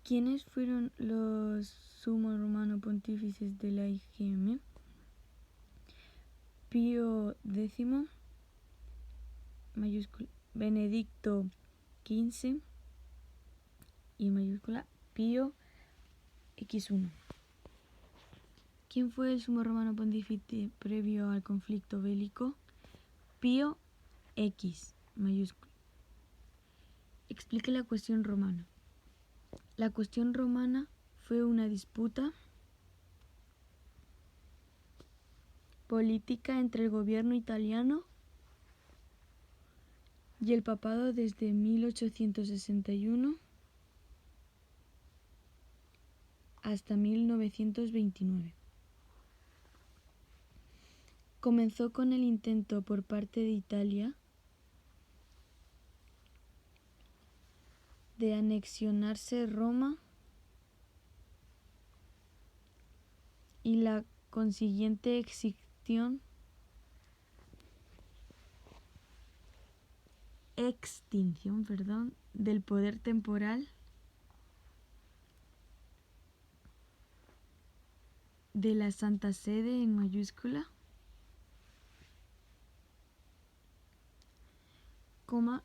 ¿Quiénes fueron los sumos romanos pontífices de la IGM? Pío X, mayúscula, Benedicto XV y mayúscula Pío X1. ¿Quién fue el sumo romano pontífice previo al conflicto bélico? Pío X, mayúscula. Explique la cuestión romana. La cuestión romana fue una disputa política entre el gobierno italiano y el papado desde 1861 hasta 1929. Comenzó con el intento por parte de Italia de anexionarse Roma y la consiguiente extinción del poder temporal de la Santa Sede en mayúscula,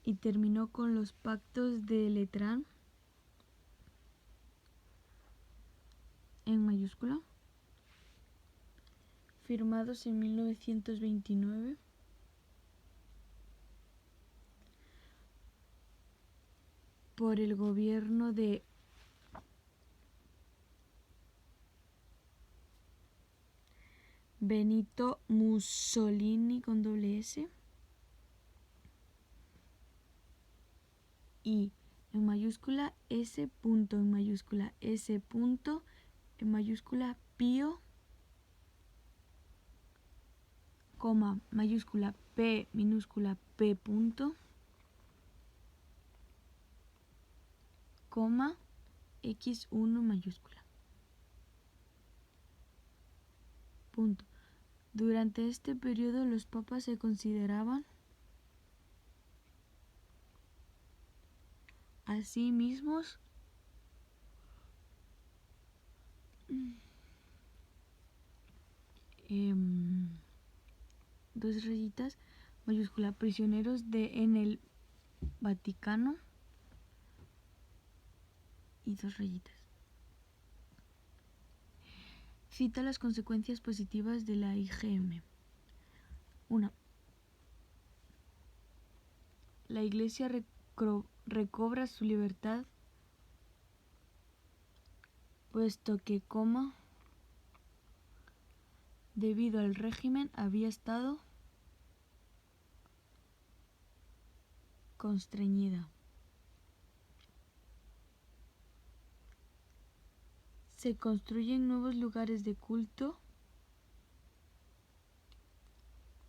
y terminó con los pactos de Letrán en mayúscula, firmados en 1929 por el gobierno de Benito Mussolini con doble S y en mayúscula S punto en mayúscula S punto en mayúscula Pío, coma mayúscula P minúscula P punto, coma X1 mayúscula. Punto. Durante este periodo los papas se consideraban a sí mismos dos rayitas mayúscula prisioneros en el Vaticano y dos rayitas. Cita las consecuencias positivas de la IGM. 1. La Iglesia recobra su libertad, puesto que, debido al régimen había estado constreñida. Se construyen nuevos lugares de culto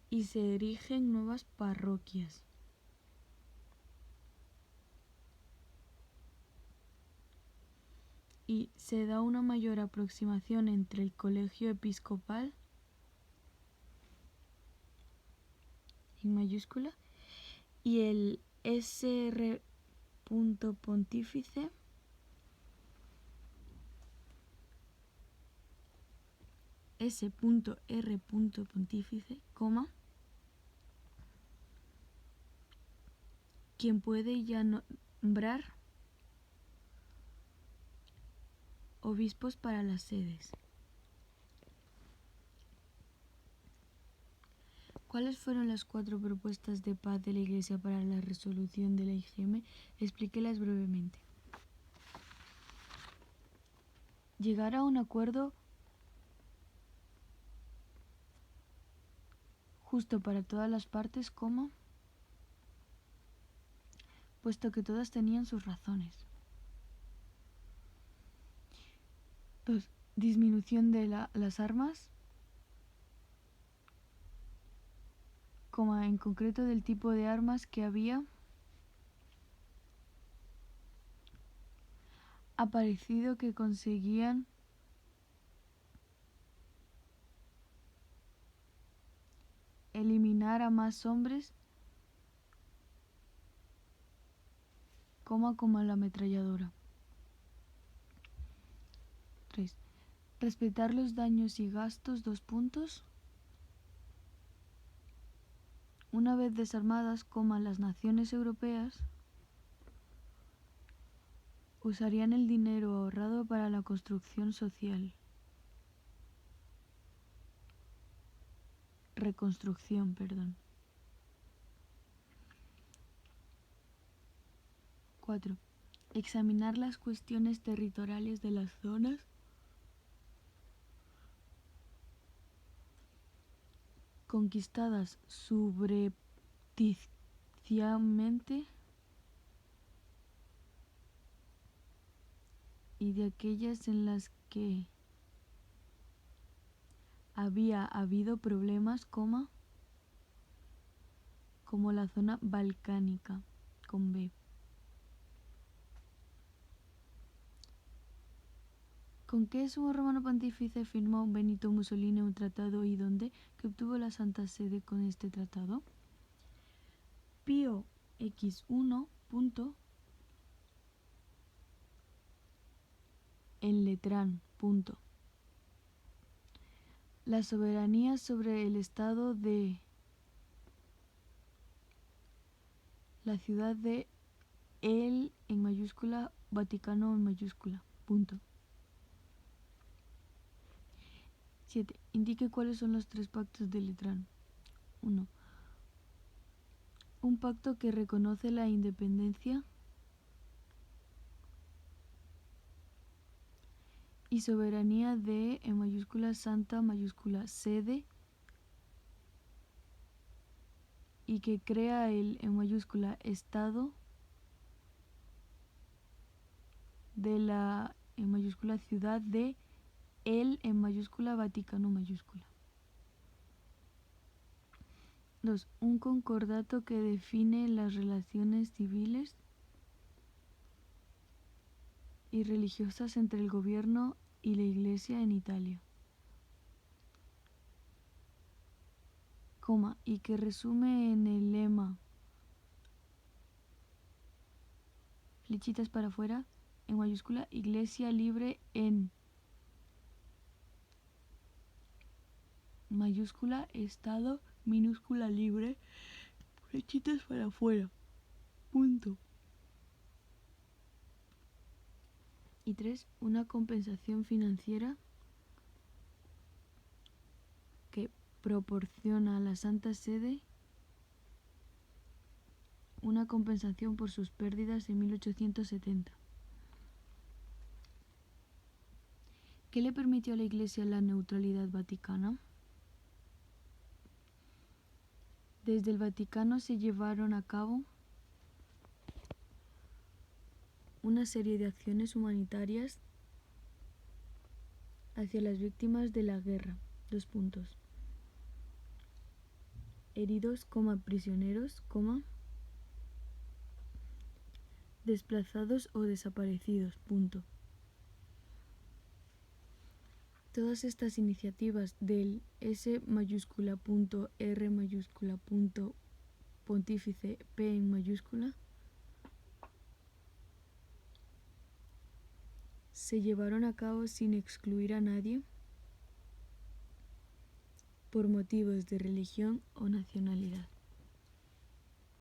y se erigen nuevas parroquias. Y se da una mayor aproximación entre el colegio episcopal en mayúscula y el Sr. Pontífice S.R. Pontífice, quien puede ya nombrar obispos para las sedes. ¿Cuáles fueron las 4 propuestas de paz de la Iglesia para la resolución de la IGM? Explíquelas brevemente. Llegar a un acuerdo justo para todas las partes, puesto que todas tenían sus razones. 2. Disminución de las armas, en concreto del tipo de armas que había aparecido que conseguían eliminar a más hombres, como la ametralladora. 3. Respetar los daños y gastos, 2 puntos. Una vez desarmadas, las naciones europeas usarían el dinero ahorrado para la construcción social. Reconstrucción, perdón. 4. Examinar las cuestiones territoriales de las zonas conquistadas subrepticiamente y de aquellas en las que había habido problemas, como la zona balcánica, con B. ¿Con qué sumo romano pontífice firmó Benito Mussolini un tratado y dónde? ¿Qué obtuvo la Santa Sede con este tratado? Pío X1. En Letrán. La soberanía sobre el Estado de la ciudad de El en mayúscula, Vaticano en mayúscula. 7. Indique cuáles son los 3 pactos de Letrán. 1. Un pacto que reconoce la independencia y soberanía de, en mayúscula, Santa mayúscula, Sede, y que crea el, en mayúscula, Estado de la, en mayúscula, ciudad de El, en mayúscula, Vaticano mayúscula. 2. Un concordato que define las relaciones civiles y religiosas entre el gobierno y la Iglesia en Italia, y que resume en el lema flechitas para afuera, en mayúscula, Iglesia libre en mayúscula, Estado minúscula libre, flechitas para afuera. Y 3. Una compensación financiera que proporciona a la Santa Sede una compensación por sus pérdidas en 1870. ¿Qué le permitió a la Iglesia la neutralidad vaticana? Desde el Vaticano se llevaron a cabo una serie de acciones humanitarias hacia las víctimas de la guerra. 2 puntos. Heridos, prisioneros, desplazados o desaparecidos. Todas estas iniciativas del S mayúscula punto R mayúscula punto pontífice P en mayúscula se llevaron a cabo sin excluir a nadie por motivos de religión o nacionalidad.